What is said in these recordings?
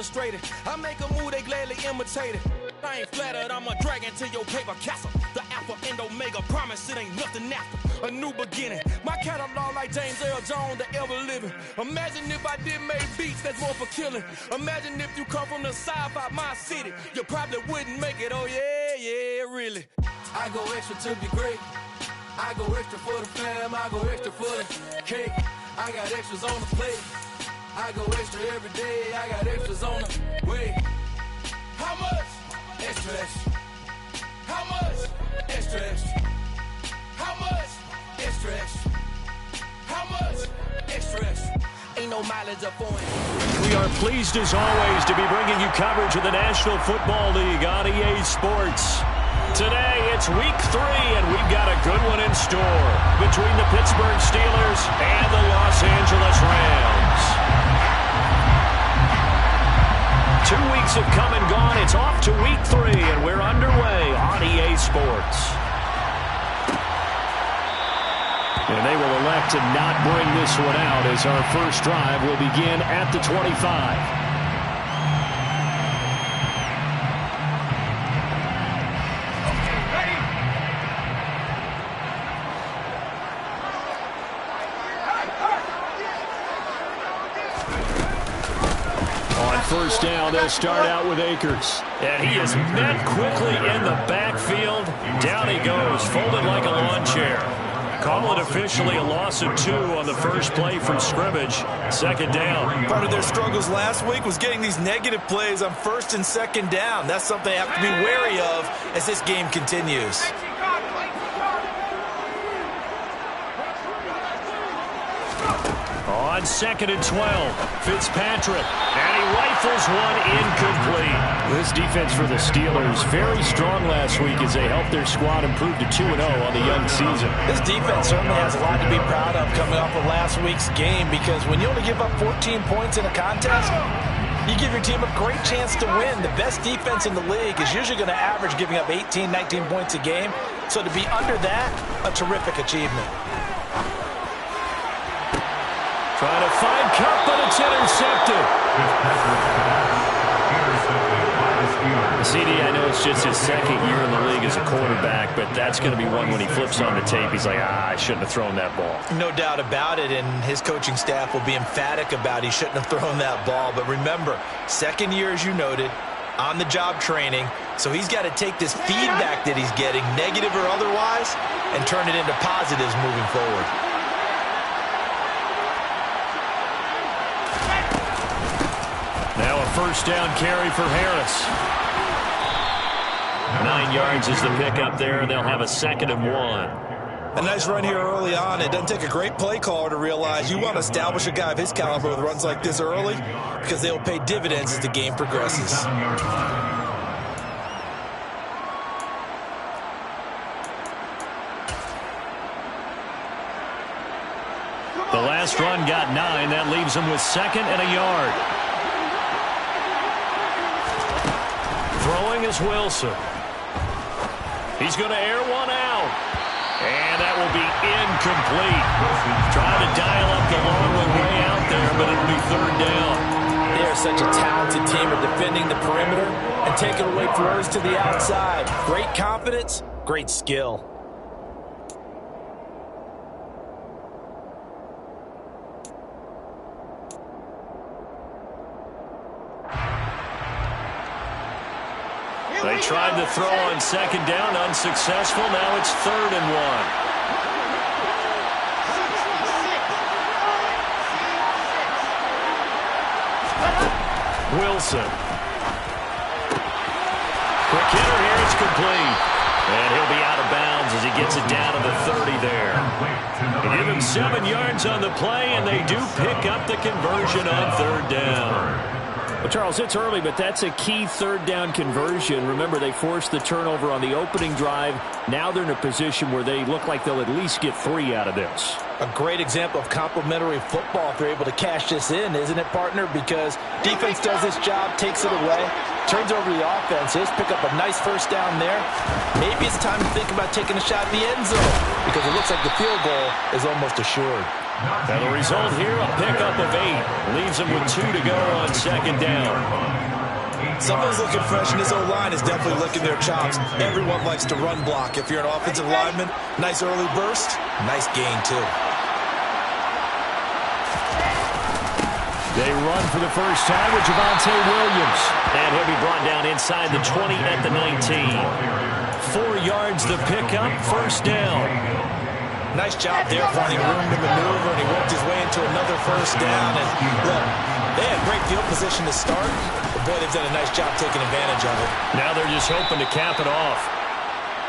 demonstrated. I make a move, they gladly imitate it. I ain't flattered, I'm a dragon to your paper castle. The alpha and omega, promise it ain't nothing after. A new beginning, my catalog like James Earl Jones, the ever living. Imagine if I did make beats that's more for killing. Imagine if you come from the south out my city, you probably wouldn't make it, oh yeah, really. I go extra to be great. I go extra for the fam, I go extra for the cake. I got extras on the plate. I go extra every day, I got extras on the way. How much? Extra, extra. How much? Extra, extra. How much? Extra, extra. How much? Extra, extra. Ain't no mileage up on it. We are pleased as always to be bringing you coverage of the National Football League on EA Sports. Today, it's week 3, and we've got a good one in store between the Pittsburgh Steelers and the Los Angeles Rams. 2 weeks have come and gone. It's off to week 3, and we're underway on EA Sports. And they will elect to not bring this one out as our first drive will begin at the 25. First down, they'll start out with Akers. And he is met quickly in the backfield. Down he goes, folded like a lawn chair. Call it officially a loss of 2 on the first play from scrimmage. Second down. Part of their struggles last week was getting these negative plays on first and second down. That's something they have to be wary of as this game continues. On 2nd and 12, Fitzpatrick, and he rifles one incomplete. This defense for the Steelers, very strong last week as they helped their squad improve to 2-0 on the young season. This defense certainly has a lot to be proud of coming off of last week's game, because when you only give up 14 points in a contest, you give your team a great chance to win. The best defense in the league is usually going to average giving up 18, 19 points a game. So to be under that, a terrific achievement. Trying to find Cup, but it's intercepted. CD, I know it's just his second year in the league as a quarterback, but that's going to be one when he flips on the tape. He's like, I shouldn't have thrown that ball. No doubt about it, and his coaching staff will be emphatic about he shouldn't have thrown that ball. But remember, second year, as you noted, on-the-job training, so he's got to take this feedback that he's getting, negative or otherwise, and turn it into positives moving forward. Now a first down carry for Harris. 9 yards is the pickup there, and they'll have a 2nd and 1. A nice run here early on. It doesn't take a great play caller to realize you want to establish a guy of his caliber with runs like this early, because they will pay dividends as the game progresses. The last run got 9. That leaves him with 2nd and a yard. Throwing is Wilson. He's going to air one out. And that will be incomplete. Trying to dial up the long one way out there, but it'll be 3rd down. They are such a talented team at defending the perimeter and taking away throws to the outside. Great confidence, great skill. They tried to throw on 2nd down, unsuccessful. Now it's 3rd and 1. Wilson. Quick hitter here, it's complete. And he'll be out of bounds as he gets it down to the 30 there. They give him 7 yards on the play, and they do pick up the conversion on 3rd down. Well, Charles, it's early, but that's a key 3rd down conversion. Remember, they forced the turnover on the opening drive. Now they're in a position where they look like they'll at least get 3 out of this. A great example of complementary football if they're able to cash this in, isn't it, partner? Because defense does this job, takes it away, turns over the offense. Just pick up a nice first down there. Maybe it's time to think about taking a shot in the end zone, because it looks like the field goal is almost assured. And the result here, a pickup of 8. Leaves them with 2 to go on second down. Something's looking fresh, and this O-line is definitely licking their chops. Everyone likes to run block. If you're an offensive lineman, nice early burst, nice gain too. They run for the first time with Javonte Williams. And he'll be brought down inside the 20 at the 19. 4 yards the pickup, first down. Nice job there finding room to maneuver, and he worked his way into another first down. And look, they had great field position to start, but boy, they've done a nice job taking advantage of it. Now they're just hoping to cap it off.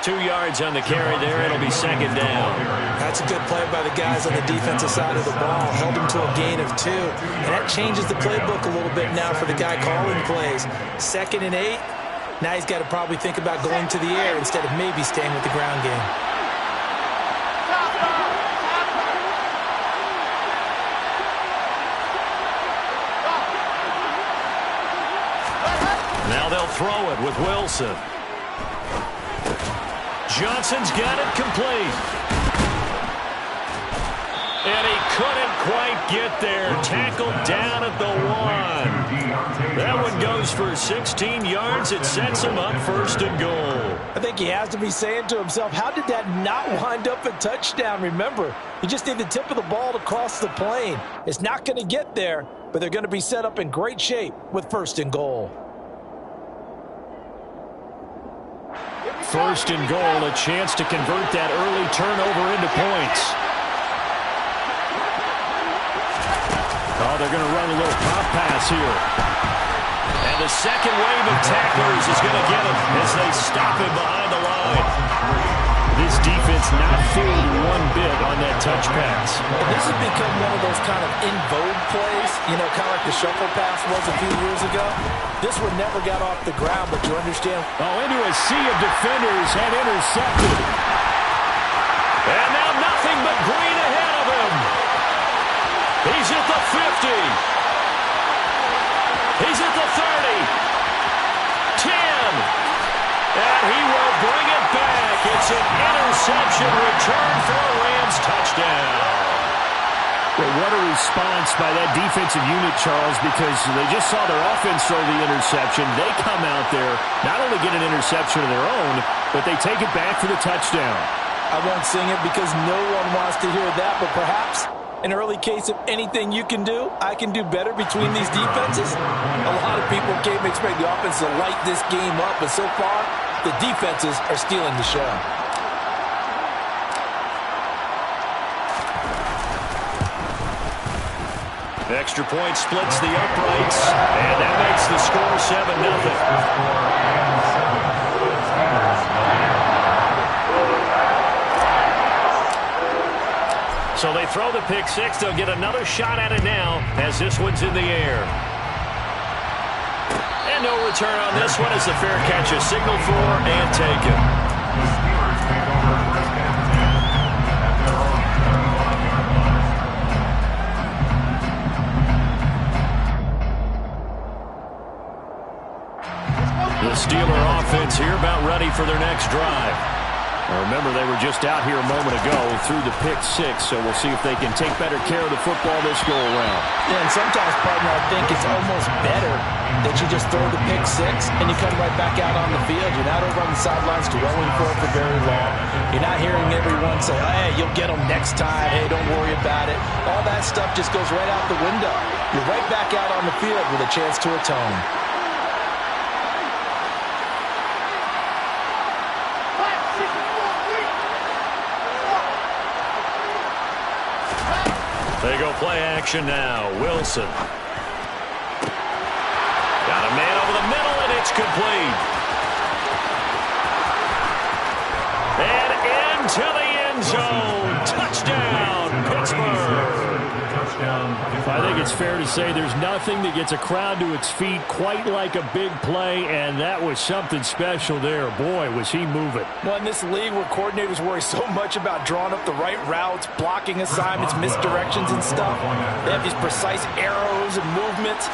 2 yards on the carry there. It'll be second down. That's a good play by the guys on the defensive side of the ball. Held him to a gain of 2. And that changes the playbook a little bit now for the guy calling plays. 2nd and 8. Now he's got to probably think about going to the air instead of maybe staying with the ground game. Now they'll throw it with Wilson. Johnson's got it complete. And he couldn't quite get there. Tackled down at the 1. That one goes for 16 yards. It sets him up first and goal. I think he has to be saying to himself, how did that not wind up a touchdown? Remember, you just need the tip of the ball to cross the plane. It's not going to get there, but they're going to be set up in great shape with first and goal. First and goal, a chance to convert that early turnover into points. Oh, they're going to run a little pop pass here. And the second wave of tacklers is going to get him as they stop him behind the line. This defense not fooled one bit on that touch pass. And this has become one of those kind of in vogue plays, you know, kind of like the shuffle pass was a few years ago. This one never got off the ground, but you understand. Oh, into a sea of defenders and intercepted. And now nothing but green ahead of him. He's at the 50. He's at the 30. 10. And he will bring it back. It's an interception return for a Rams touchdown. Well, what a response by that defensive unit, Charles, because they just saw their offense throw the interception. They come out there, not only get an interception of their own, but they take it back for the touchdown. I won't sing it because no one wants to hear that, but perhaps an early case of anything you can do, I can do better between these defenses. A lot of people came to expect the offense to light this game up, but so far, the defenses are stealing the show. Extra point splits the uprights, and that makes the score 7-0. So they throw the pick six. They'll get another shot at it now as this one's in the air. And no return on this one as the fair catch is signaled for and taken. The Steeler offense here about ready for their next drive. Now remember, they were just out here a moment ago through the pick six, so we'll see if they can take better care of the football this go-around. Yeah, and sometimes, partner, I think it's almost better that you just throw the pick six and you come right back out on the field. You're not over on the sidelines dwelling for it for very long. You're not hearing everyone say, hey, you'll get them next time. Hey, don't worry about it. All that stuff just goes right out the window. You're right back out on the field with a chance to atone. They go play action now. Wilson. Got a man over the middle, and it's complete. And into the end zone. Touchdown, Pittsburgh. I think it's fair to say there's nothing that gets a crowd to its feet quite like a big play, and that was something special there. Boy, was he moving. Well, in this league where coordinators worry so much about drawing up the right routes, blocking assignments, misdirections and stuff, they have these precise arrows and movements.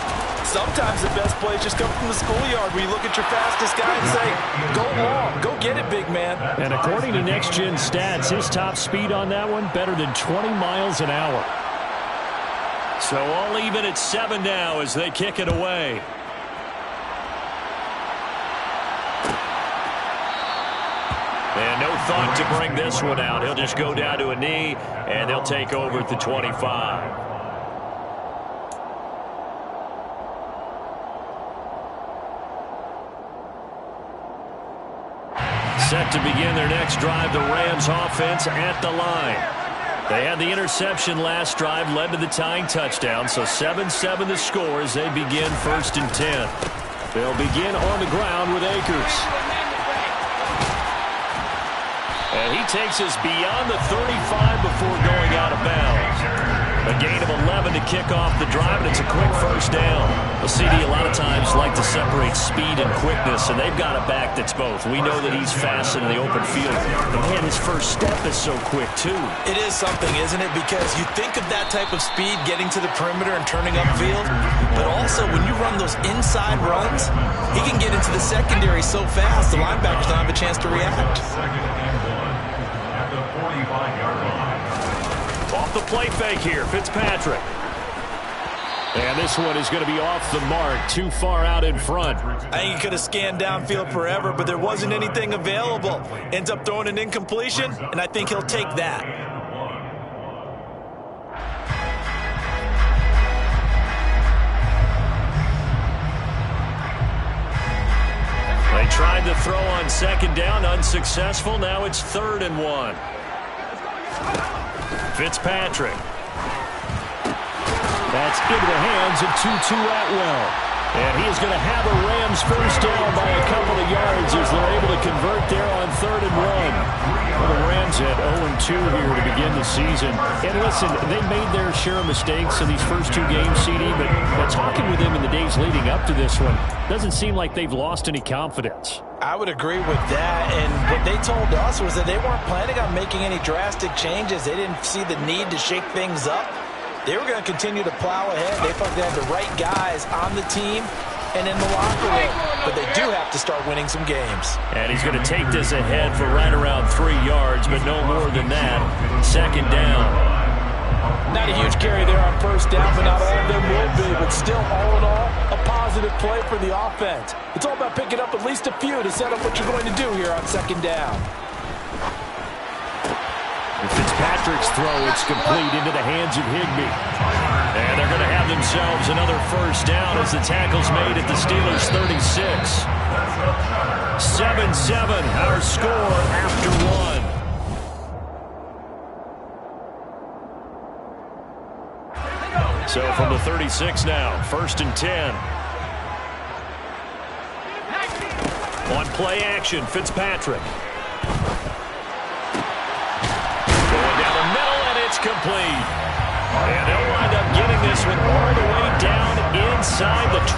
Sometimes the best plays just come from the schoolyard where you look at your fastest guy and say, go long, go get it, big man. And according to Next Gen Stats, his top speed on that one, better than 20 miles an hour. So all even at 7 now as they kick it away. And no thought to bring this one out. He'll just go down to a knee, and they'll take over at the 25. Set to begin their next drive, the Rams offense at the line. They had the interception last drive, led to the tying touchdown, so 7-7 the score as they begin 1st and 10. They'll begin on the ground with Akers. And he takes us beyond the 35 before going out of bounds. A gain of 11 to kick off the drive, and it's a quick 1st down. Well, CD a lot of times like to separate speed and quickness, and they've got a back that's both. We know that he's fast in the open field. But man, his first step is so quick, too. It is something, isn't it? Because you think of that type of speed getting to the perimeter and turning upfield, but also when you run those inside runs, he can get into the secondary so fast, the linebackers don't have a chance to react. Off the play fake here, Fitzpatrick. And this one is going to be off the mark, too far out in front. I think he could have scanned downfield forever, but there wasn't anything available. Ends up throwing an incompletion, and I think he'll take that. They tried to throw on 2nd down, unsuccessful. Now it's 3rd and 1. Fitzpatrick. That's into the hands of Tutu Atwell. And he is going to have a Rams 1st down by a couple of yards as they're able to convert there on 3rd and 1. Well, the Rams had 0-2 here to begin the season. And listen, they made their share of mistakes in these first 2 games, CD, but talking with them in the days leading up to this one, doesn't seem like they've lost any confidence. I would agree with that, and what they told us was that they weren't planning on making any drastic changes. They didn't see the need to shake things up. They were going to continue to plow ahead. They thought they had the right guys on the team and in the locker room, but they do have to start winning some games. And he's going to take this ahead for right around 3 yards, but no more than that. 2nd down. Not a huge carry there on 1st down, but not all of them will be. But still, all in all, a positive play for the offense. It's all about picking up at least a few to set up what you're going to do here on 2nd down. Fitzpatrick's throw, it's complete into the hands of Higbee. And they're going to have themselves another 1st down as the tackle's made at the Steelers' 36. 7-7, our score after 1. So from the 36 now, 1st and 10. On play action, Fitzpatrick. Going down the middle, and it's complete. And they'll wind up getting this one all the way down inside the 20.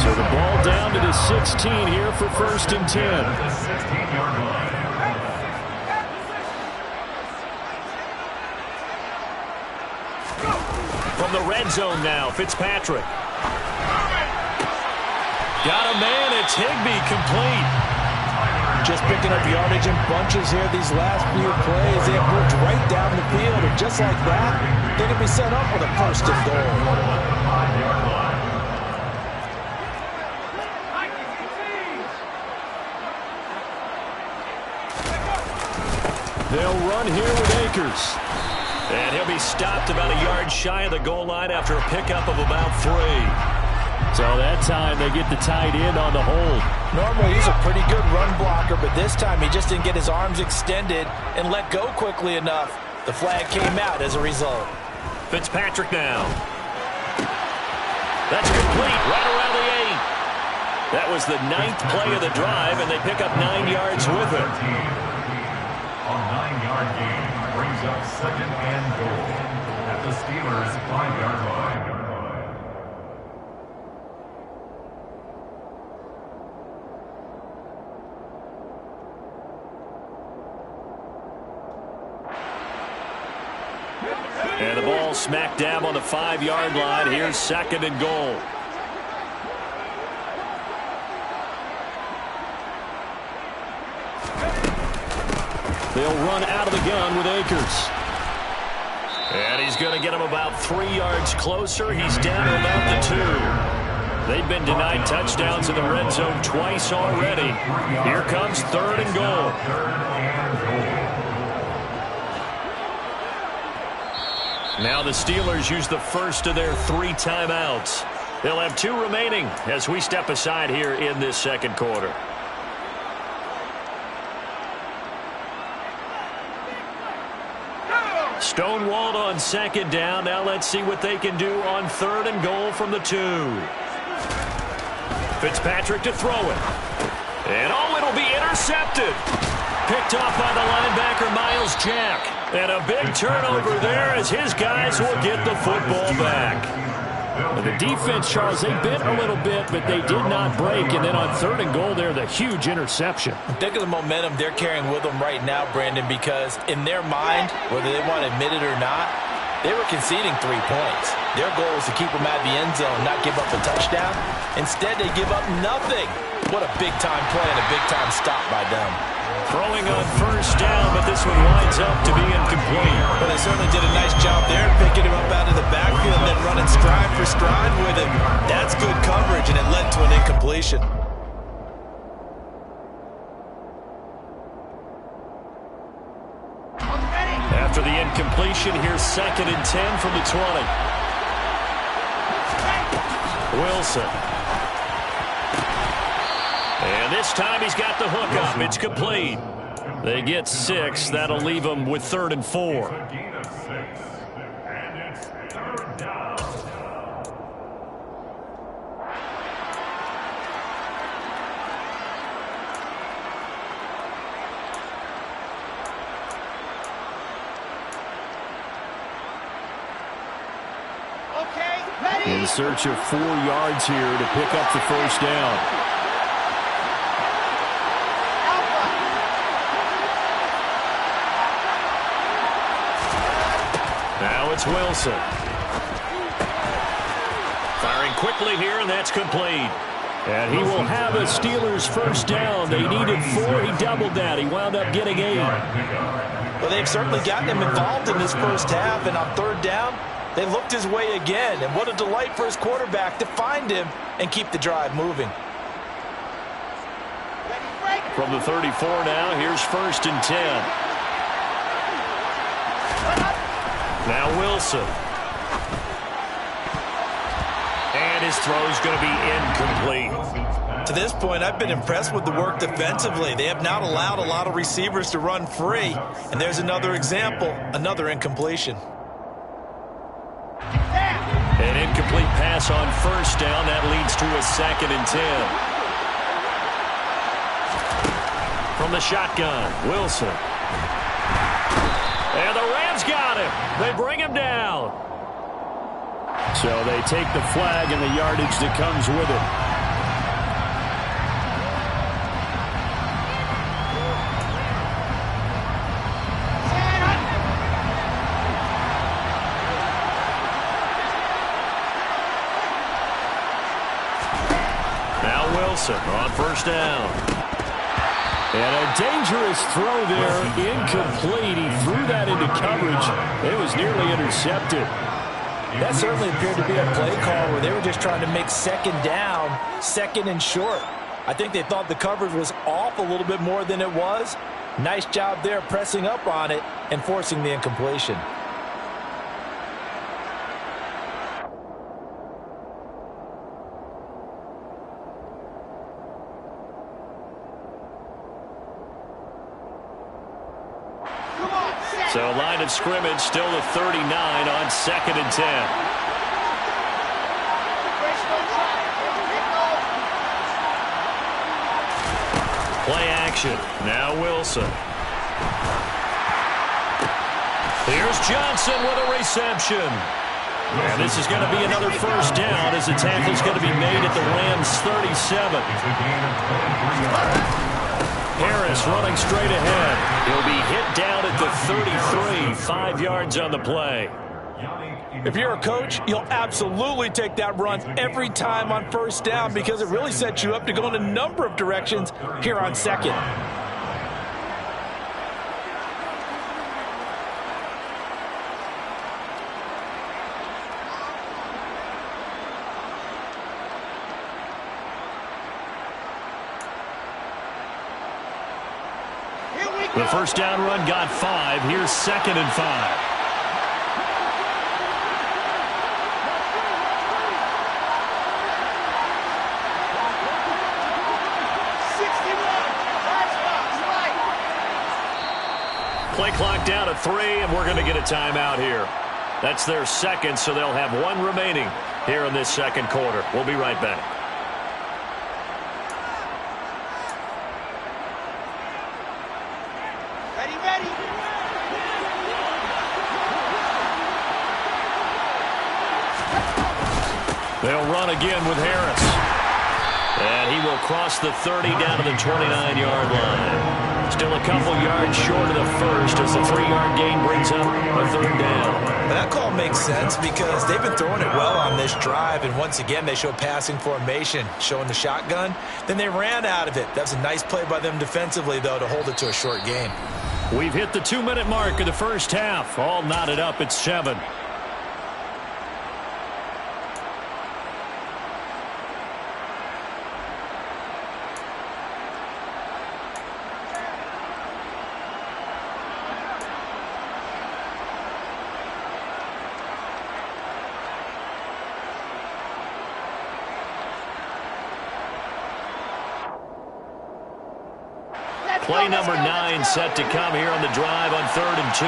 So the ball down to the 16 here for 1st and 10. From the red zone now, Fitzpatrick. Got a man, it's Higbee, complete. Just picking up yardage in bunches here these last few plays. They have moved right down the field, and just like that, they can be set up with a 1st and goal. They'll run here with Akers. And he'll be stopped about a yard shy of the goal line after a pickup of about 3. So that time they get the tight end on the hold. Normally he's a pretty good run blocker, but this time he just didn't get his arms extended and let go quickly enough. The flag came out as a result. Fitzpatrick now. That's complete right around the 8. That was the 9th play of the drive, and they pick up 9 yards with it. A 9-yard gain brings up 2nd and goal at the Steelers' 5-yard line. And the ball smack dab on the 5-yard line. Here's 2nd and goal. They'll run out of the gun with Akers. And he's going to get him about 3 yards closer. He's down to about the 2. They've been denied touchdowns in the red zone twice already. Here comes 3rd and goal. Now the Steelers use the first of their 3 timeouts. They'll have 2 remaining as we step aside here in this second quarter. Stonewalled on 2nd down. Now let's see what they can do on 3rd and goal from the 2. Fitzpatrick to throw it. And it'll be intercepted. Picked off by the linebacker, Miles Jack. And a big turnover there as his guys will get the football back. The defense, Charles, they bent a little bit, but they did not break. And then on 3rd and goal there, the huge interception. Think of the momentum they're carrying with them right now, Brandon, because in their mind, whether they want to admit it or not, they were conceding 3 points. Their goal was to keep them out of the end zone, not give up a touchdown. Instead, they give up nothing. What a big-time play and a big-time stop by them. Throwing on 1st down, but this one winds up to be incomplete. Well, they certainly did a nice job there, picking him up out of the backfield and then running stride for stride with him. That's good coverage, and it led to an incompletion. After the incompletion, here's 2nd and 10 from the 20. Wilson. And this time he's got the hook up. It's complete. They get 6. That'll leave them with 3rd and 4. In search of 4 yards here to pick up the 1st down. Now it's Wilson. Firing quickly here, and that's complete. And he will have a Steelers 1st down. They needed 4. He doubled that. He wound up getting 8. Well, they've certainly gotten him involved in this first half, and on 3rd down, they looked his way again. And what a delight for his quarterback to find him and keep the drive moving. From the 34 now, here's 1st and 10. Now Wilson. And his throw's going to be incomplete. To this point, I've been impressed with the work defensively. They have not allowed a lot of receivers to run free. And there's another example, another incompletion. An incomplete pass on 1st down. That leads to a 2nd and 10. From the shotgun, Wilson. And the Rams got him. They bring him down. So they take the flag and the yardage that comes with it. Now Wilson on 1st down. And a dangerous throw there, incomplete. He threw that into coverage. It was nearly intercepted. That certainly appeared to be a play call where they were just trying to make 2nd down, 2nd and short. I think they thought the coverage was off a little bit more than it was. Nice job there pressing up on it and forcing the incompletion. So line of scrimmage still the 39 on 2nd and 10. Play action. Now Wilson. Here's Johnson with a reception. And this is going to be another 1st down as the tackle's going to be made at the Rams 37. Harris running straight ahead. He'll be hit down at the 33, 5 yards on the play. If you're a coach, you'll absolutely take that run every time on 1st down because it really sets you up to go in a number of directions here on 2nd. The first down run got 5. Here's 2nd and 5. Play clock down to 3, and we're going to get a timeout here. That's their second, so they'll have 1 remaining here in this second quarter. We'll be right back. Ready. They'll run again with Harris. And he will cross the 30 down to the 29-yard line. Still a couple yards short of the first as the 3-yard gain brings up a 3rd down. But that call makes sense because they've been throwing it well on this drive, and once again they show passing formation, showing the shotgun. Then they ran out of it. That was a nice play by them defensively, though, to hold it to a short gain. We've hit the 2-minute mark of the first half. All knotted up at 7. Play number 9 set to come here on the drive on 3rd and 2.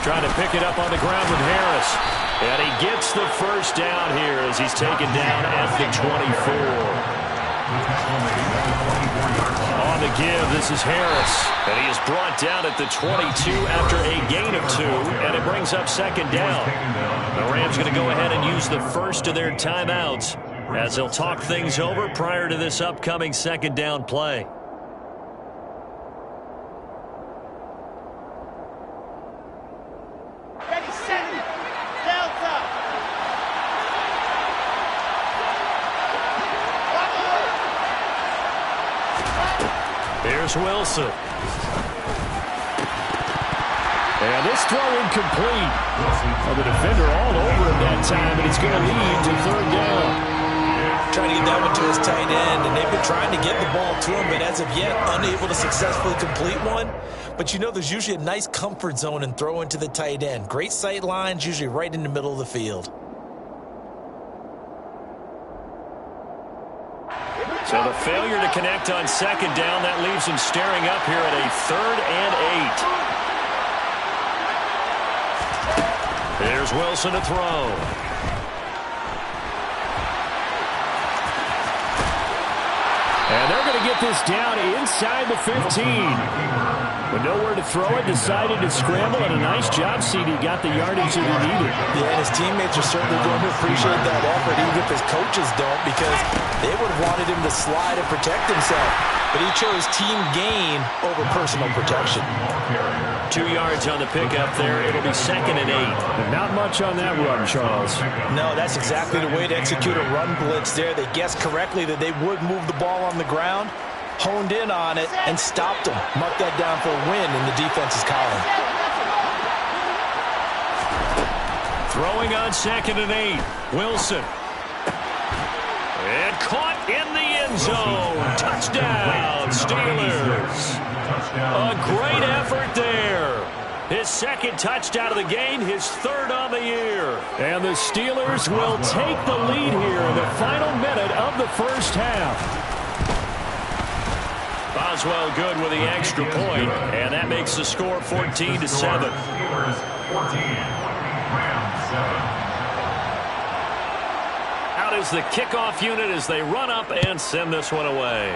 Trying to pick it up on the ground with Harris. And he gets the first down here as he's taken down at the 24. On the give, this is Harris. And he is brought down at the 22 after a gain of 2. And it brings up 2nd down. The Rams going to go ahead and use the first of their timeouts as they'll talk things over prior to this upcoming 2nd down play. Ready, set, Delta. Here's Wilson. And this throw incomplete. Well, the defender all over him that time, and it's going to lead to 3rd down. Trying to get that one to his tight end, and they've been trying to get the ball to him, but as of yet, unable to successfully complete one. But you know, there's usually a nice comfort zone in throwing to the tight end. Great sight lines, usually right in the middle of the field. So the failure to connect on 2nd down, that leaves him staring up here at a 3rd and 8. There's Wilson to throw. And they're going to get this down inside the 15. With nowhere to throw it, decided to scramble, and a nice job, CD. Got the yardage that he needed. Yeah, and his teammates are certainly going to appreciate that effort, even if his coaches don't, because they would have wanted him to slide and protect himself. But he chose team gain over personal protection. 2 yards on the pickup there. It'll be 2nd and 8. Not much on that run, Charles. No, that's exactly the way to execute a run blitz there. They guessed correctly that they would move the ball on the ground, honed in on it, and stopped them. Mark that down for a win in the defense's column. Throwing on 2nd and 8. Wilson. And caught in the end zone. Touchdown, Steelers. A great effort there. His 2nd touchdown of the game, his 3rd on the year. And the Steelers will take the lead here in the final minute of the first half. Boswell good with the extra point, and that makes the score 14-7. Steelers 14, Rams 7. Out is the kickoff unit as they run up and send this one away.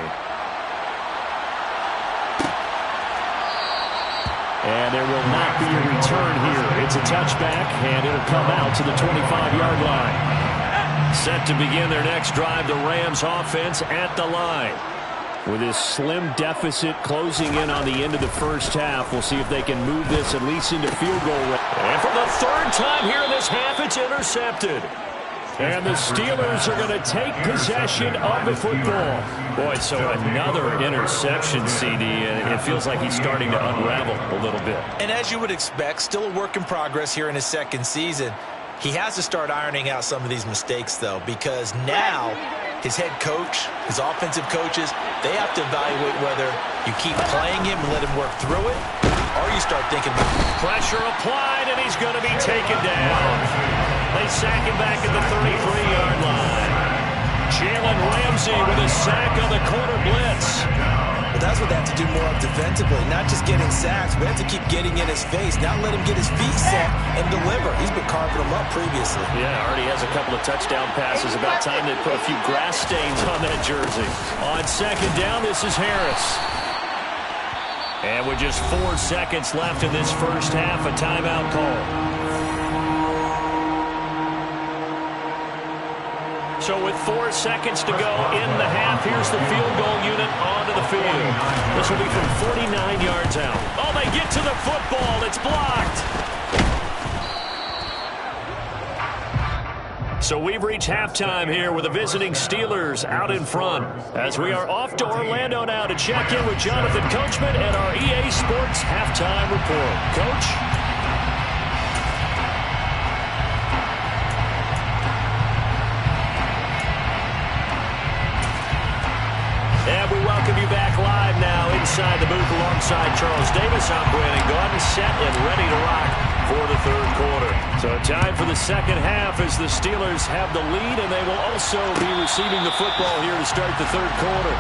And there will not be a return here. It's a touchback, and it'll come out to the 25-yard line. Set to begin their next drive, the Rams offense at the line. With this slim deficit closing in on the end of the first half, we'll see if they can move this at least into field goal range. And for the 3rd time here in this half, it's intercepted. And the Steelers are going to take possession of the football. Boy, so another interception, CD, and it feels like he's starting to unravel a little bit. And as you would expect, still a work in progress here in his 2nd season. He has to start ironing out some of these mistakes, though, because now his head coach, his offensive coaches, they have to evaluate whether you keep playing him and let him work through it, or you start thinking, pressure applied, and he's going to be taken down. They sack him back at the 33-yard line. Jalen Ramsey with a sack on the corner blitz. But that's what they have to do more of defensively, not just getting sacks. We have to keep getting in his face, not let him get his feet set and deliver. He's been carving them up previously. Yeah, already has a couple of touchdown passes. About time they put a few grass stains on that jersey. On second down, this is Harris. And with just 4 seconds left in this first half, a timeout call. So with 4 seconds to go in the half, here's the field goal unit onto the field. This will be from 49 yards out. Oh, they get to the football. It's blocked. So we've reached halftime here with the visiting Steelers out in front. As we are off to Orlando now to check in with Jonathan Coachman and our EA Sports Halftime Report. Coach? And we welcome you back live now inside the booth alongside Charles Davis. I'm Brandon Gaudin, set and ready to rock for the third quarter. So time for the second half as the Steelers have the lead, and they will also be receiving the football here to start the third quarter.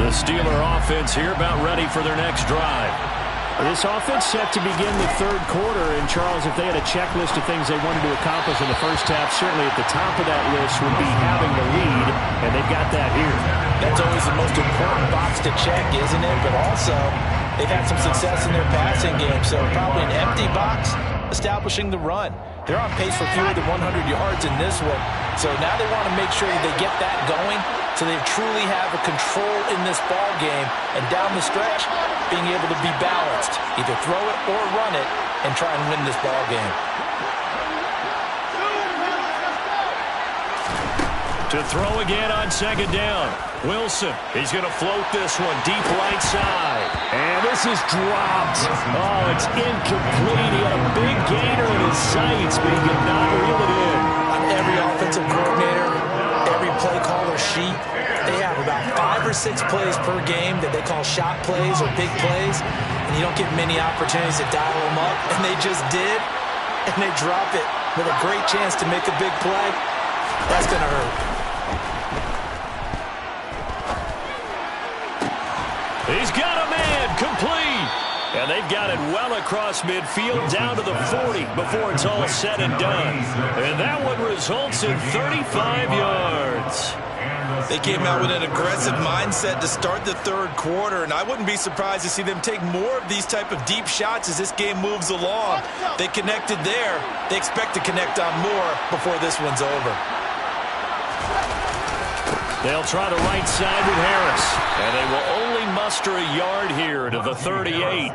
The Steeler offense here about ready for their next drive. This offense set to begin the third quarter, and Charles, if they had a checklist of things they wanted to accomplish in the first half, certainly at the top of that list would be having the lead, and they've got that here. That's always the most important box to check, isn't it? But also, they've had some success in their passing game, so probably an empty box, establishing the run. They're on pace for fewer than 100 yards in this one, so now they want to make sure that they get that going so they truly have a control in this ball game, and down the stretch, being able to be balanced, either throw it or run it, and try and win this ball game. To throw again on second down. Wilson, he's going to float this one deep right side. And this is dropped. Oh, it's incomplete. He had a big gainer in his sights, but he could not reel it in. On every offensive coordinator, every play caller sheet, they have about 5 or 6 plays per game that they call shot plays or big plays, and you don't get many opportunities to dial them up, and they just did, and they drop it with a great chance to make a big play. That's going to hurt. He's got a man, complete. And they've got it well across midfield down to the 40 before it's all said and done. And that one results in 35 yards. They came out with an aggressive mindset to start the third quarter, and I wouldn't be surprised to see them take more of these type of deep shots as this game moves along. They connected there. They expect to connect on more before this one's over. They'll try the right side with Harris, and they will only muster a yard here to the 38.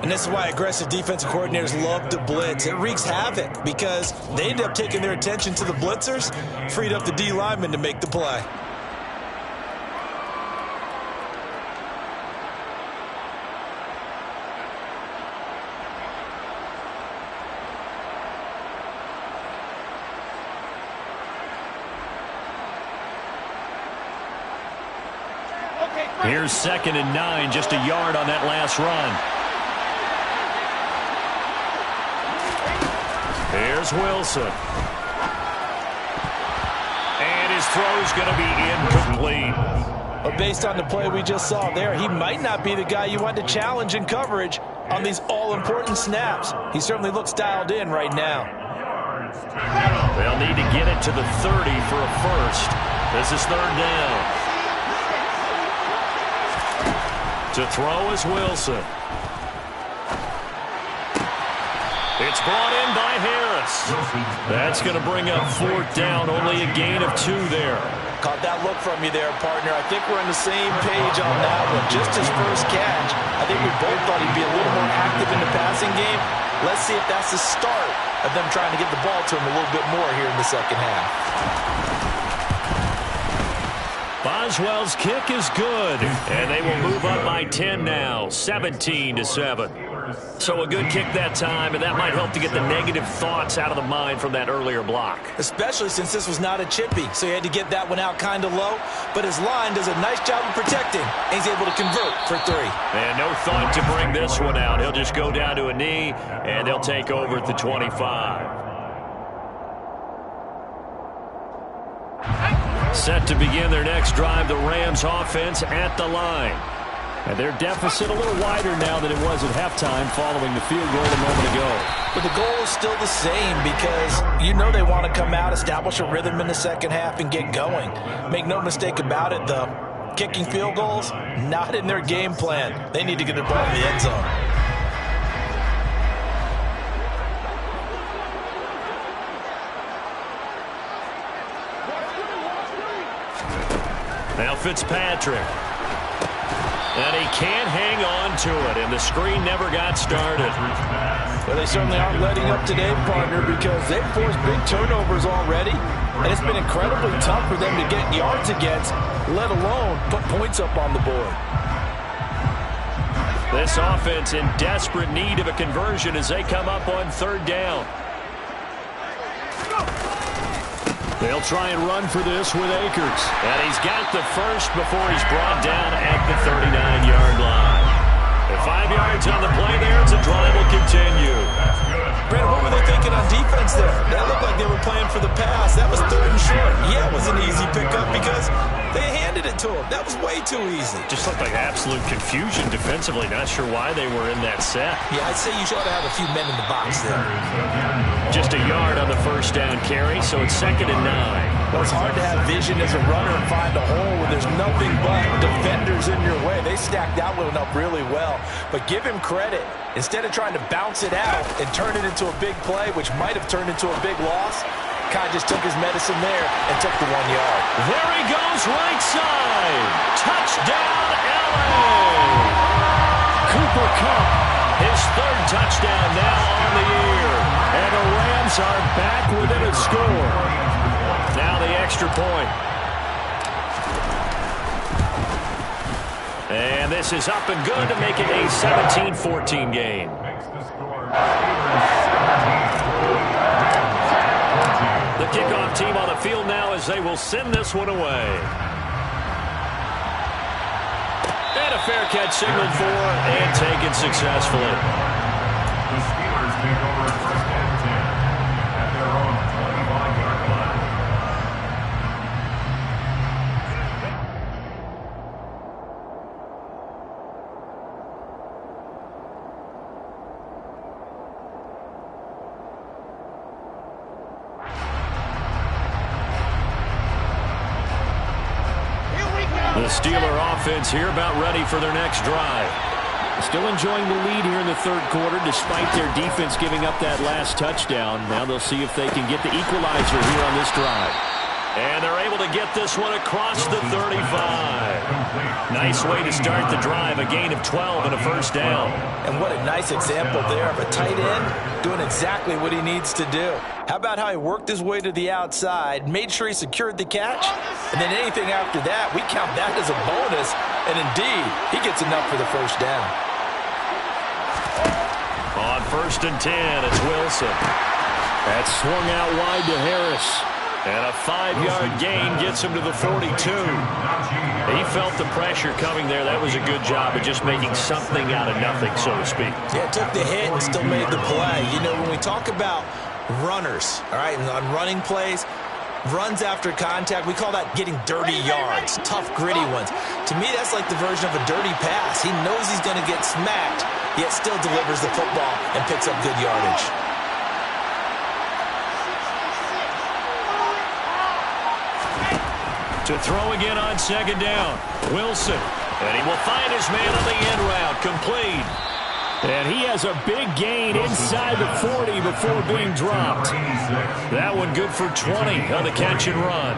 And this is why aggressive defensive coordinators love to blitz. It wreaks havoc because they end up taking their attention to the blitzers, freed up the D lineman to make the play. Here's 2nd and 9, just a yard on that last run. Here's Wilson. And his throw's going to be incomplete. But based on the play we just saw there, he might not be the guy you want to challenge in coverage on these all-important snaps. He certainly looks dialed in right now. They'll need to get it to the 30 for a first. This is 3rd down. To throw is Wilson. It's brought in by Harris. That's going to bring up 4th down, only a gain of 2 there. Caught that look from you there, partner. I think we're on the same page on that one. Just his first catch, I think we both thought he'd be a little more active in the passing game. Let's see if that's the start of them trying to get the ball to him a little bit more here in the second half. Boswell's kick is good, and they will move up by 10 now, 17-7. So a good kick that time, and that might help to get the negative thoughts out of the mind from that earlier block. Especially since this was not a chippy, so he had to get that one out kind of low. But his line does a nice job of protecting, and he's able to convert for 3. And no thought to bring this one out. He'll just go down to a knee, and they'll take over at the 25. Set to begin their next drive, the Rams offense at the line. And their deficit a little wider now than it was at halftime following the field goal a moment ago. But the goal is still the same because you know they want to come out, establish a rhythm in the second half, and get going. Make no mistake about it, though. Kicking field goals, not in their game plan. They need to get the ball in the end zone. Now Fitzpatrick. And he can't hang on to it, and the screen never got started. Well, they certainly aren't letting up today, partner, because they've forced big turnovers already, and it's been incredibly tough for them to get yards against, let alone put points up on the board. This offense in desperate need of a conversion as they come up on 3rd down. They'll try and run for this with Akers. And he's got the first before he's brought down at the 39-yard line. At 5 yards on the play there, the drive will continue. Brandon, what were they thinking on defense there? That looked like they were playing for the pass. That was 3rd and short. Yeah, it was an easy pickup because they handed it to him. That was way too easy. Just looked like absolute confusion defensively. Not sure why they were in that set. Yeah, I'd say you should have a few men in the box there. Just a yard on the 1st down carry, so it's 2nd and 9. Well, it's hard to have vision as a runner and find a hole when there's nothing but defenders in your way. They stacked that one up really well. But give him credit. Instead of trying to bounce it out and turn it into a big play, which might have turned into a big loss, Kai just took his medicine there and took the 1 yard. There he goes, right side. Touchdown, LA. Cooper Kupp, his 3rd touchdown now on the year. And the Rams are back within a score. Now the extra point. And this is up and good to make it a 17-14 game. The kickoff team on the field now as they will send this one away. And a fair catch signaled for and taken successfully. The Steelers take over 1st and 10 at their own 25-yard line. The Steeler offense here about ready for their next drive. Still enjoying the lead here in the 3rd quarter despite their defense giving up that last touchdown. Now they'll see if they can get the equalizer here on this drive. And they're able to get this one across the 35. Nice way to start the drive, a gain of 12 and a 1st down. And what a nice example there of a tight end doing exactly what he needs to do. How about how he worked his way to the outside, made sure he secured the catch, and then anything after that, we count that as a bonus, and indeed, he gets enough for the 1st down. On 1st and 10, it's Wilson. That's swung out wide to Harris. And a 5-yard gain gets him to the 42. He felt the pressure coming there. That was a good job of just making something out of nothing, so to speak. Yeah, took the hit and still made the play. You know, when we talk about runners, all right, and on running plays, runs after contact, we call that getting dirty yards, tough, gritty ones. To me, that's like the version of a dirty pass. He knows he's going to get smacked, yet still delivers the football and picks up good yardage. To throw again on 2nd down. Wilson. And he will find his man on the end route. Complete. And he has a big gain inside the 40 before being dropped. That one good for 20 on the catch and run.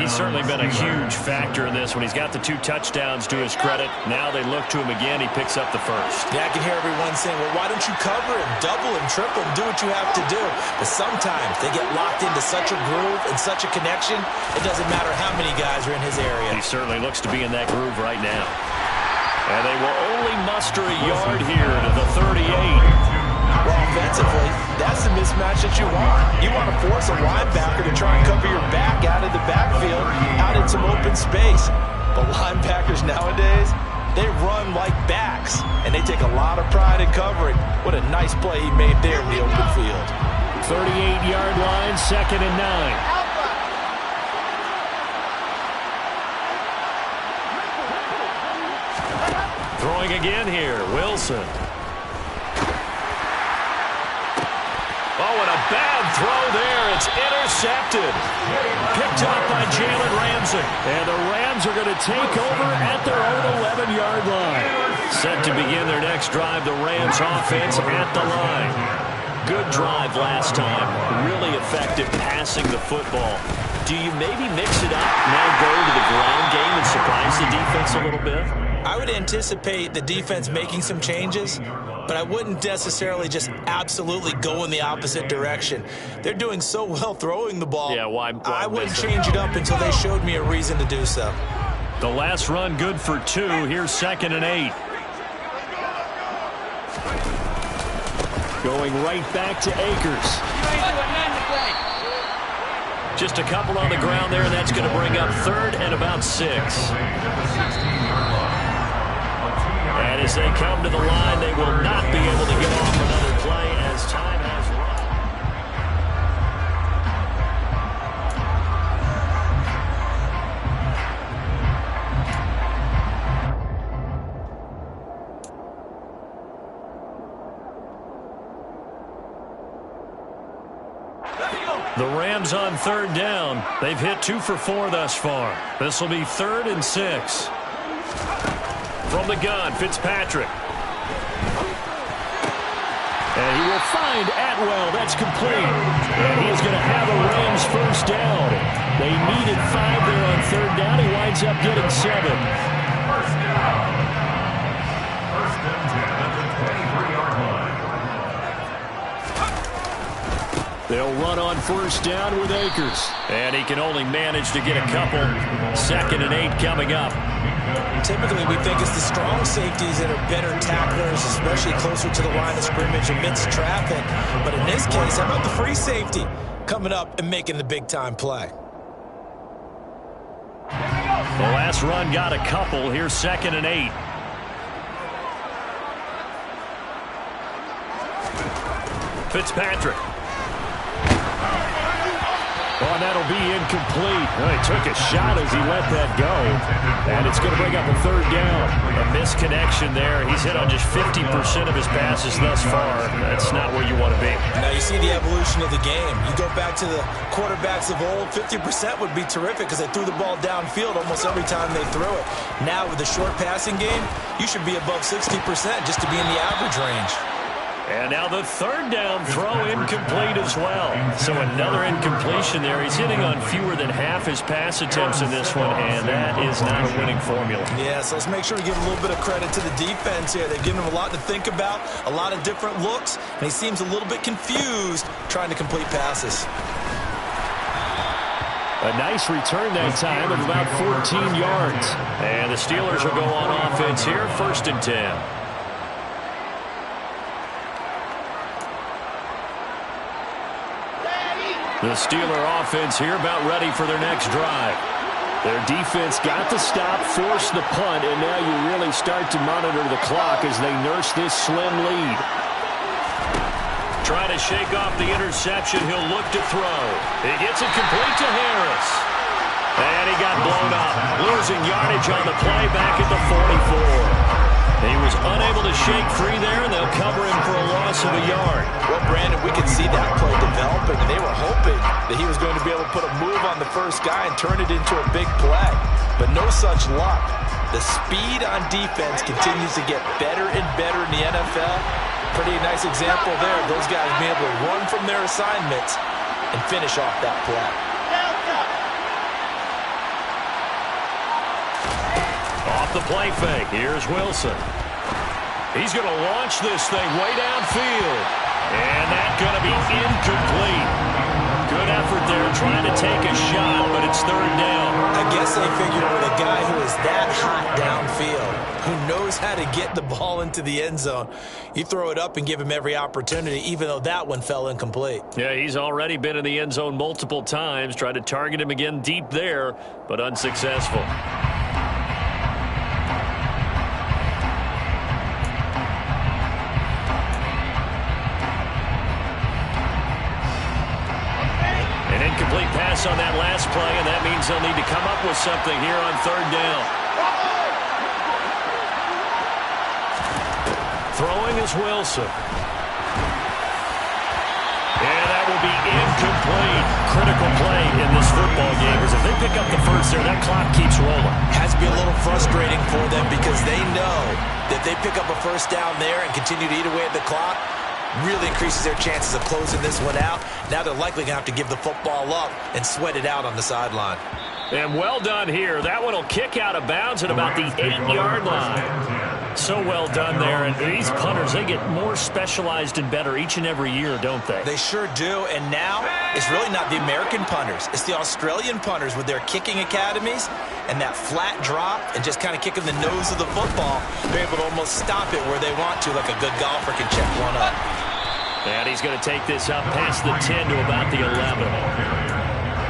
He's certainly been a huge factor in this when he's got the 2 touchdowns to his credit. Now they look to him again. He picks up the 1st. Yeah, I can hear everyone saying, well, why don't you cover him, double him, triple him, do what you have to do. But sometimes they get locked into such a groove and such a connection, it doesn't matter how many guys are in his area. He certainly looks to be in that groove right now. And they will only muster a yard here to the 38. Well, offensively, that's the mismatch that you want. You want to force a linebacker to try and cover your back out of the backfield, out in some open space. But linebackers nowadays, they run like backs, and they take a lot of pride in covering. What a nice play he made there in the open field. 38-yard line, 2nd and 9. Throwing again here, Wilson. Oh, and a bad throw there. It's intercepted. Picked up by Jalen Ramsey. And the Rams are going to take over at their own 11-yard line. Set to begin their next drive, the Rams offense at the line. Good drive last time. Really effective passing the football. Do you maybe mix it up, now go to the ground game and surprise the defense a little bit? I would anticipate the defense making some changes, but I wouldn't necessarily just absolutely go in the opposite direction. They're doing so well throwing the ball. Yeah, why I wouldn't change it up until they showed me a reason to do so. The last run good for 2. Here's 2nd and 8. Going right back to Akers. Just a couple on the ground there, and that's going to bring up 3rd and about 6. And as they come to the line, they will not be able to get off another play as time has run. The Rams on 3rd down. They've hit 2 for 4 thus far. This will be 3rd and 6. From the gun, Fitzpatrick. And he will find Atwell. That's complete. And he's going to have a Rams first down. They needed 5 there on 3rd down. He winds up getting 7. First down. First and 10 at the 23-yard line. They'll run on first down with Akers. And he can only manage to get a couple. 2nd and 8 coming up. Typically, we think it's the strong safeties that are better tacklers, especially closer to the line of scrimmage amidst traffic. But in this case, how about the free safety coming up and making the big-time play? The last run got a couple. Here's 2nd and 8. Fitzpatrick. Oh, and that'll be incomplete. Well, he took a shot as he let that go. And it's going to bring up a 3rd down. A misconnection there. He's hit on just 50% of his passes thus far. That's not where you want to be. Now you see the evolution of the game. You go back to the quarterbacks of old, 50% would be terrific because they threw the ball downfield almost every time they threw it. Now with the short passing game, you should be above 60% just to be in the average range. And now the 3rd down throw incomplete as well. So another incompletion there. He's hitting on fewer than half his pass attempts in this one, and that is not a winning formula. Yeah, so let's make sure we give a little bit of credit to the defense here. They've given him a lot to think about, a lot of different looks, and he seems a little bit confused trying to complete passes. A nice return that time of about 14 yards. And the Steelers will go on offense here, 1st and 10. The Steeler offense here about ready for their next drive. Their defense got the stop, forced the punt, and now you really start to monitor the clock as they nurse this slim lead. Trying to shake off the interception, he'll look to throw. He gets it complete to Harris. And he got blown up, losing yardage on the play back at the 44. He was unable to shake free there, and they'll cover him for a loss of a yard. Well, Brandon, we could see that play developing, and they were hoping that he was going to be able to put a move on the first guy and turn it into a big play. But no such luck. The speed on defense continues to get better and better in the NFL. Pretty nice example there of those guys being able to run from their assignments and finish off that play. Off the play fake, here's Wilson. He's going to launch this thing way downfield. And that's going to be incomplete. Good effort there trying to take a shot, but it's third down. I guess they figured with a guy who is that hot downfield, who knows how to get the ball into the end zone, you throw it up and give him every opportunity, even though that one fell incomplete. Yeah, he's already been in the end zone multiple times. Tried to target him again deep there, but unsuccessful. An incomplete pass on that last play, and that means they'll need to come up with something here on third down. Throwing is Wilson. And that will be incomplete. Critical play in this football game, because if they pick up the first there, that clock keeps rolling. Has to be a little frustrating for them because they know that they pick up a first down there and continue to eat away at the clock, really increases their chances of closing this one out. Now they're likely going to have to give the football up and sweat it out on the sideline. And well done here. That one will kick out of bounds at about the 8-yard line. So well done there. And these punters, they get more specialized and better each and every year, don't they? They sure do. And now it's really not the American punters. It's the Australian punters with their kicking academies and that flat drop and just kind of kicking the nose of the football. They're able to almost stop it where they want to, like a good golfer can check one up. And he's going to take this up past the 10 to about the 11.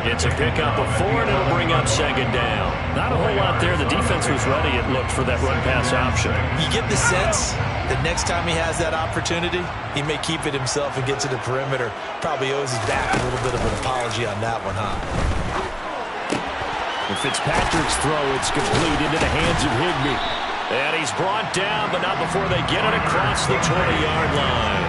It's a pickup of 4, and it'll bring up second down. Not a whole lot there. The defense was ready, it looked, for that run-pass option. You get the sense that next time he has that opportunity, he may keep it himself and get to the perimeter. Probably owes his back a little bit of an apology on that one, huh? And Fitzpatrick's throw, it's complete into the hands of Higbee. And he's brought down, but not before they get it across the 20-yard line.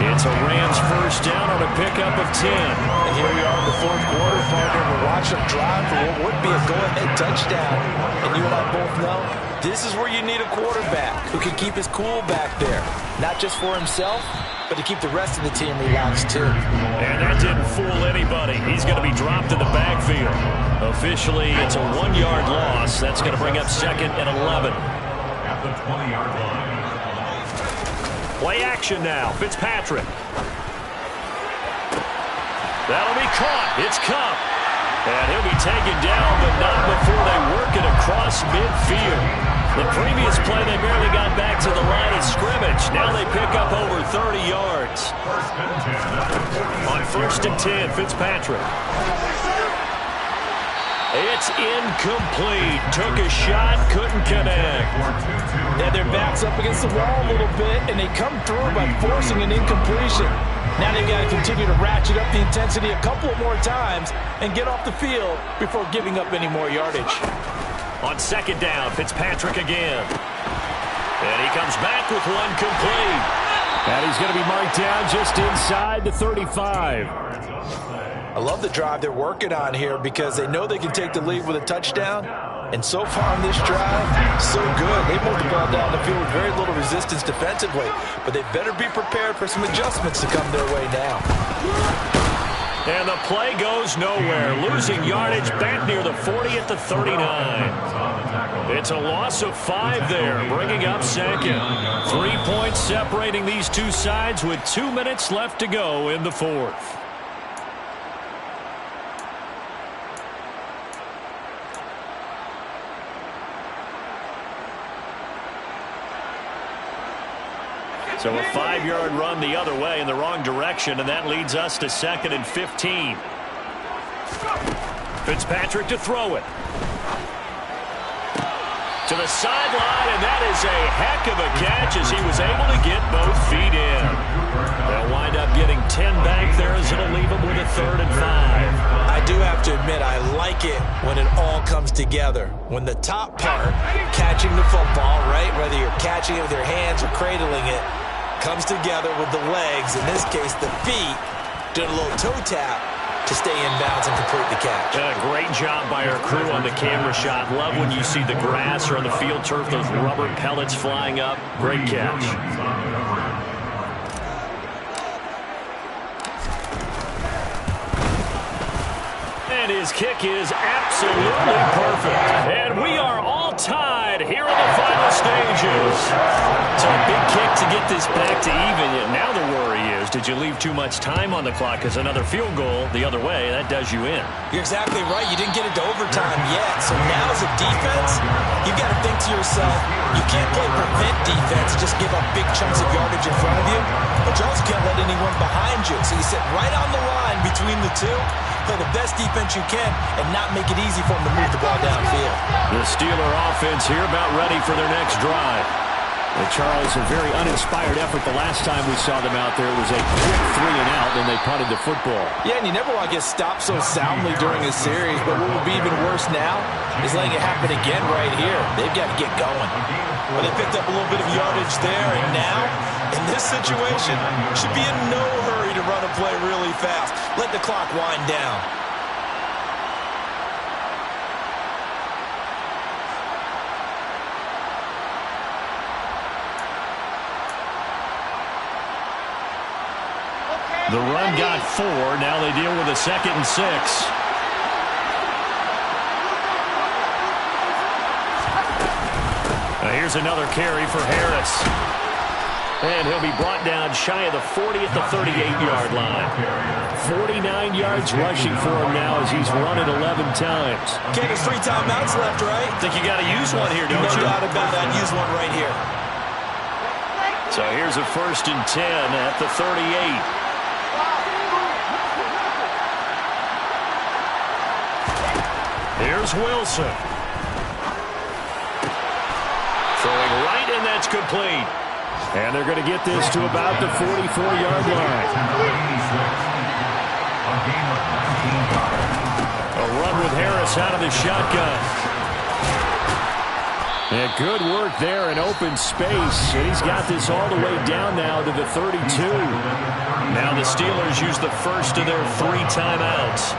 It's a Rams first down on a pickup of 10. And here we are in the fourth quarter, partner. We're watching them drive for what would be a go-ahead touchdown. And you and I both know this is where you need a quarterback who can keep his cool back there. Not just for himself, but to keep the rest of the team relaxed too. And that didn't fool anybody. He's going to be dropped in the backfield. Officially, it's a 1-yard loss. That's going to bring up second and 11. At the 20-yard line. Play action now. Fitzpatrick. That'll be caught. It's Cup. And he'll be taken down, but not before they work it across midfield. The previous play, they barely got back to the line of scrimmage. Now they pick up over 30 yards. On first and 10, Fitzpatrick. It's incomplete. Took a shot, couldn't connect. Yeah, their back's up against the wall a little bit, and they come through by forcing an incompletion. Now they've got to continue to ratchet up the intensity a couple more times and get off the field before giving up any more yardage. On second down, Fitzpatrick again. And he comes back with one complete. And he's going to be marked down just inside the 35. I love the drive they're working on here because they know they can take the lead with a touchdown. And so far on this drive, so good. They moved the ball down the field with very little resistance defensively. But they better be prepared for some adjustments to come their way now. And the play goes nowhere. Losing yardage back near the 40 at the 39. It's a loss of 5 there, bringing up second. 3 points separating these two sides with 2 minutes left to go in the fourth. So a 5-yard run the other way in the wrong direction, and that leads us to second and 15. Fitzpatrick to throw it. To the sideline, and that is a heck of a catch as he was able to get both feet in. They'll wind up getting 10 back there as it'll leave them with a 3rd and 5. I do have to admit, I like it when it all comes together. When the top part, catching the football, right, whether you're catching it with your hands or cradling it, comes together with the legs, in this case the feet, doing a little toe tap to stay in bounds and complete the catch. Great job by our crew on the camera shot. Love when you see the grass or on the field turf, those rubber pellets flying up. Great catch. And his kick is absolutely perfect. And we are all tied here in the final stages. So a big kick to get this back to even. Now the worry is, did you leave too much time on the clock? Because another field goal the other way, that does you in. You're exactly right. You didn't get it to overtime yet. So now as a defense, you've got to think to yourself, you can't play prevent defense, just give up big chunks of yardage in front of you. But you also can't let anyone behind you. So you sit right on the line between the two, play the best defense you can, and not make it easy for them to move the ball downfield. The Steeler offense here about ready for their next drive. Well, Charles, a very uninspired effort. The last time we saw them out there was a quick 3-and-out, and they punted the football. Yeah, and you never want to get stopped so soundly during a series, but what would be even worse now is letting it happen again right here. They've got to get going. Well, they picked up a little bit of yardage there, and now, in this situation, should be in no hurry to run a play really fast. Let the clock wind down. The run got 4. Now they deal with a 2nd and 6. Now here's another carry for Harris. And he'll be brought down shy of the 40 at the 38-yard line. 49 yards rushing for him now as he's run it 11 times. Okay, there's 3 timeouts left, right? Think you got to use one here, don't you? No doubt about it. I'd use one right here. So here's a 1st and 10 at the 38. Here's Wilson. Throwing right, and that's complete. And they're going to get this to about the 44-yard line. A run with Harris out of the shotgun. And good work there in open space. And he's got this all the way down now to the 32. Now the Steelers use the first of their 3 timeouts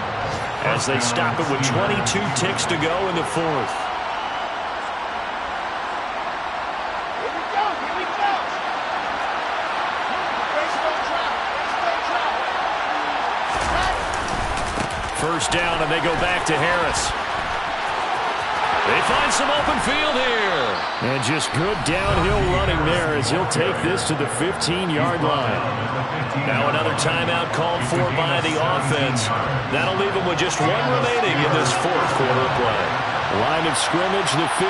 as they stop it with 22 ticks to go in the 4th. First down, and they go back to Harris. They find some open field here. And just good downhill running there as he'll take this to the 15-yard line. Now another timeout called for by the offense. That'll leave them with just 1 remaining in this 4th quarter play. Line of scrimmage, the 15.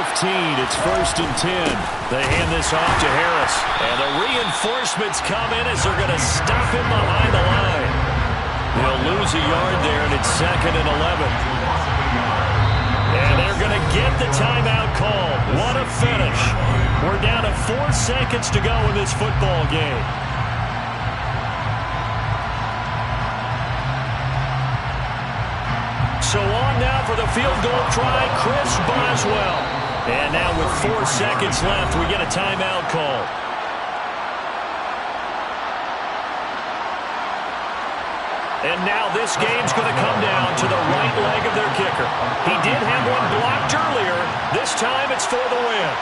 It's 1st and 10. They hand this off to Harris. And the reinforcements come in as they're going to stop him behind the line. They'll lose a yard there, and it's 2nd and 11. And they're going to get the timeout called. What a finish. We're down to 4 seconds to go in this football game. So on now for the field goal try, Chris Boswell. And now with 4 seconds left, we get a timeout call. And now this game's going to come down to the right leg of their kicker. He did have one blocked earlier. This time it's for the win.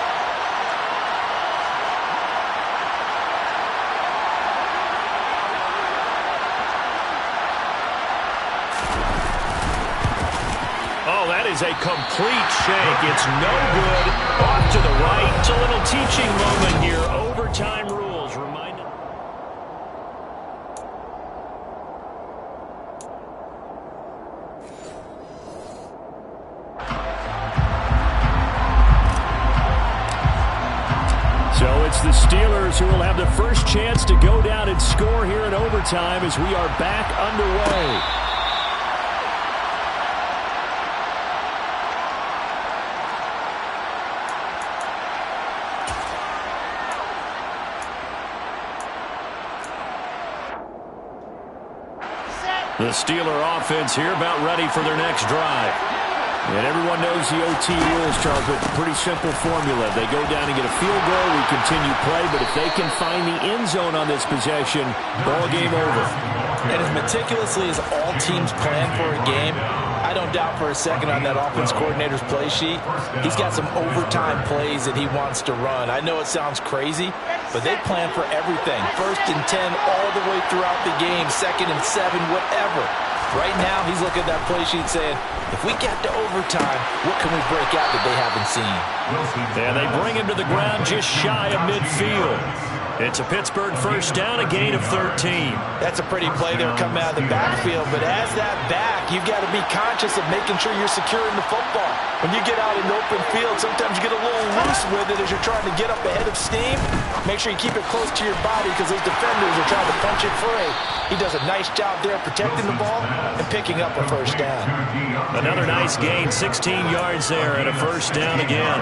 Oh, that is a complete shank. It's no good. Off to the right. It's a little teaching moment here. Overtime rules reminded. So it's the Steelers who will have the first chance to go down and score here in overtime as we are back underway. The Steeler offense here about ready for their next drive. And everyone knows the OT rules, Charles, but pretty simple formula. They go down and get a field goal, we continue play, but if they can find the end zone on this possession, ball game over. And as meticulously as all teams plan for a game, I don't doubt for a second on that offense coordinator's play sheet, he's got some overtime plays that he wants to run. I know it sounds crazy, but they plan for everything. 1st and 10 all the way throughout the game, 2nd and 7, whatever. Right now, he's looking at that play sheet saying, if we get to overtime, what can we break out that they haven't seen? And they bring him to the ground just shy of midfield. It's a Pittsburgh first down, a gain of 13. That's a pretty play there coming out of the backfield, but as that back, you've got to be conscious of making sure you're securing the football. When you get out in the open field, sometimes you get a little loose with it as you're trying to get up ahead of steam. Make sure you keep it close to your body because those defenders are trying to punch it free. He does a nice job there protecting the ball and picking up a first down. Another nice gain, 16 yards there and a first down again.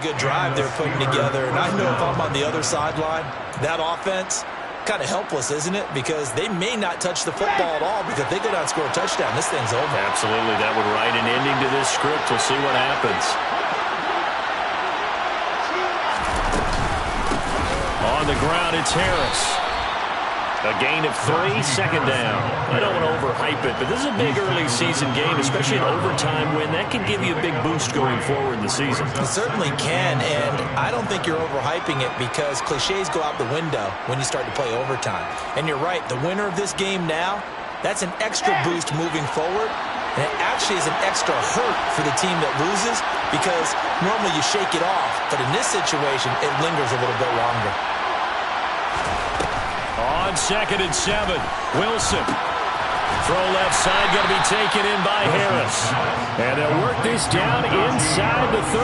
Good drive they're putting together, and I know if I'm on the other sideline, that offense, kind of helpless, isn't it? Because they may not touch the football at all, because if they go down and score a touchdown, this thing's over. Absolutely, that would write an ending to this script. We'll see what happens. On the ground, it's Harris. A gain of 3, second down. I don't want to overhype it, but this is a big early season game, especially an overtime win. That can give you a big boost going forward in the season. It certainly can, and I don't think you're overhyping it because cliches go out the window when you start to play overtime. And you're right, the winner of this game now, that's an extra boost moving forward, and it actually is an extra hurt for the team that loses because normally you shake it off, but in this situation, it lingers a little bit longer. On 2nd and 7, Wilson. Throw left side, going to be taken in by Harris. And they'll work this down inside the 30.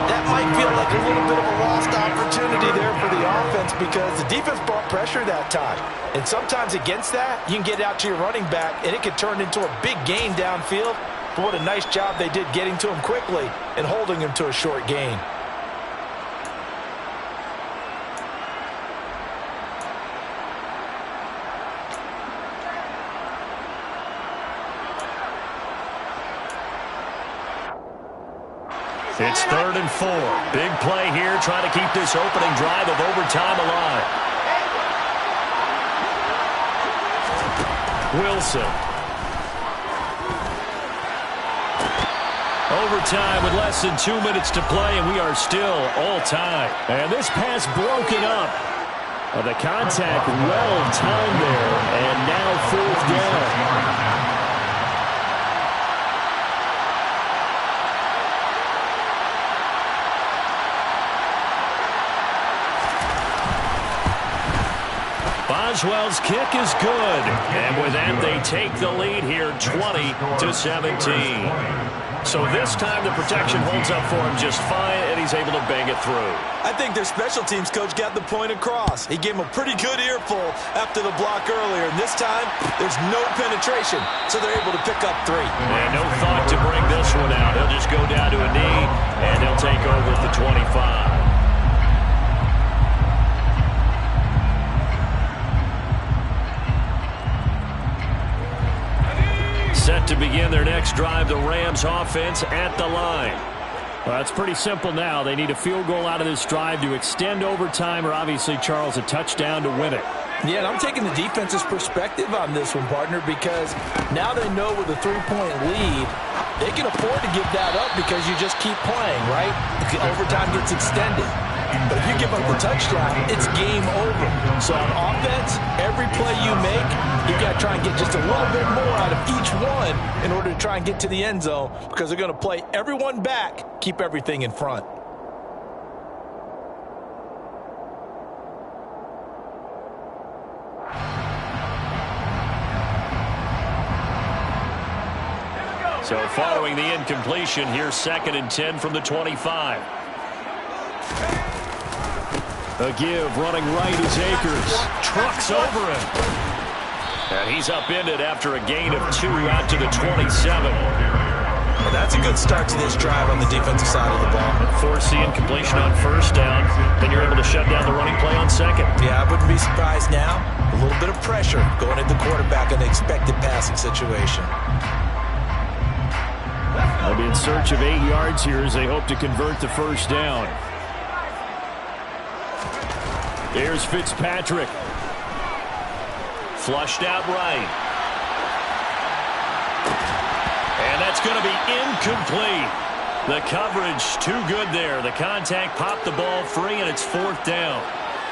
That might feel like a little bit of a lost opportunity there for the offense because the defense brought pressure that time. And sometimes against that, you can get out to your running back, and it could turn into a big gain downfield. But what a nice job they did getting to him quickly and holding him to a short gain. It's 3rd and 4. Big play here, trying to keep this opening drive of overtime alive. Wilson. Overtime with less than 2 minutes to play, and we are still all tied. And this pass broken up. The contact well timed there, and now 4th down. Boswell's kick is good. And with that, they take the lead here 20-17. So this time the protection holds up for him just fine, and he's able to bang it through. I think their special teams coach got the point across. He gave him a pretty good earful after the block earlier. And this time, there's no penetration, so they're able to pick up 3. And no thought to bring this one out. He'll just go down to a knee, and he'll take over at the 25. Set to begin their next drive, the Rams offense at the line. Well, it's pretty simple now. They need a field goal out of this drive to extend overtime, or obviously, Charles, a touchdown to win it. Yeah, and I'm taking the defense's perspective on this one, partner, because now they know with a 3-point lead, they can afford to give that up because you just keep playing, right? Overtime gets extended. But if you give up the touchdown, it's game over. So on offense, every play you make, you've got to try and get just a little bit more out of each one in order to try and get to the end zone because they're going to play everyone back, keep everything in front. So following the incompletion, here's 2nd and 10 from the 25. A give, running right is Akers. Trucks over him. And he's upended after a gain of 2 out to the 27. Well, that's a good start to this drive on the defensive side of the ball. Force the incompletion on 1st down. Then you're able to shut down the running play on 2nd. Yeah, I wouldn't be be surprised now. A little bit of pressure going at the quarterback in the expected passing situation. They'll be in search of 8 yards here as they hope to convert the first down. Here's Fitzpatrick. Flushed out right. And that's going to be incomplete. The coverage too good there. The contact popped the ball free, and it's 4th down.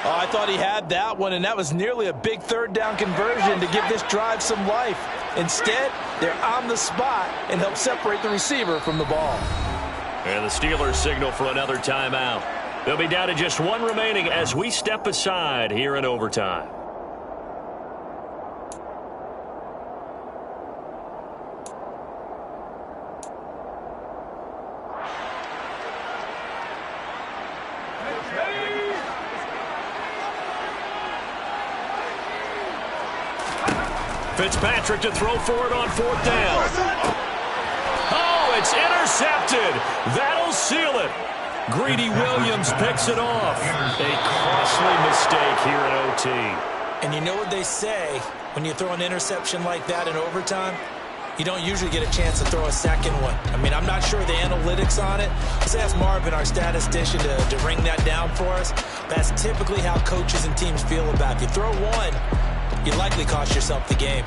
Oh, I thought he had that one, and that was nearly a big 3rd down conversion to give this drive some life. Instead, they're on the spot and help separate the receiver from the ball. And the Steelers signal for another timeout. They'll be down to just 1 remaining as we step aside here in overtime. Fitzpatrick to throw for it on 4th down. Oh, it's intercepted. That'll seal it. Greedy Williams picks it off. A costly mistake here in OT. And you know what they say, when you throw an interception like that in overtime, you don't usually get a chance to throw a second one. I mean, I'm not sure the analytics on it. Let's ask Marvin, our statistician, to ring that down for us. That's typically how coaches and teams feel about it. If you throw one, you likely cost yourself the game.